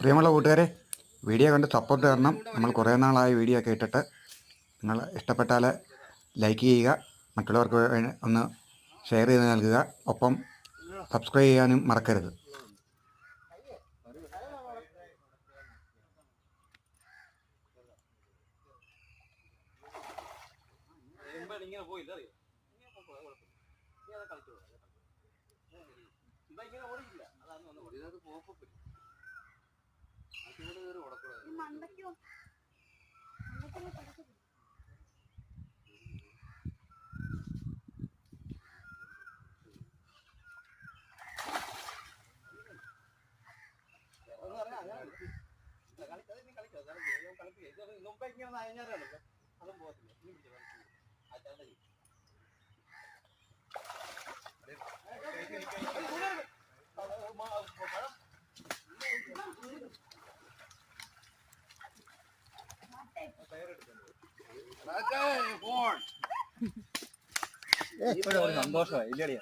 പ്രിയമുള്ള കൂട്ടുകാരെ, വീഡിയോ കണ്ട് സപ്പോർട്ട് തരണം. നമ്മൾ കുറേ നാളായി വീഡിയോ ഒക്കെ ഇട്ടിട്ട്. നിങ്ങൾ ഇഷ്ടപ്പെട്ടാൽ ലൈക്ക് ചെയ്യുക, മറ്റുള്ളവർക്ക് ഒന്ന് ഷെയർ ചെയ്ത് നൽകുക, ഒപ്പം സബ്സ്ക്രൈബ് ചെയ്യാനും മറക്കരുത്. സന്തോഷമായി ഇല്ലടിയാ.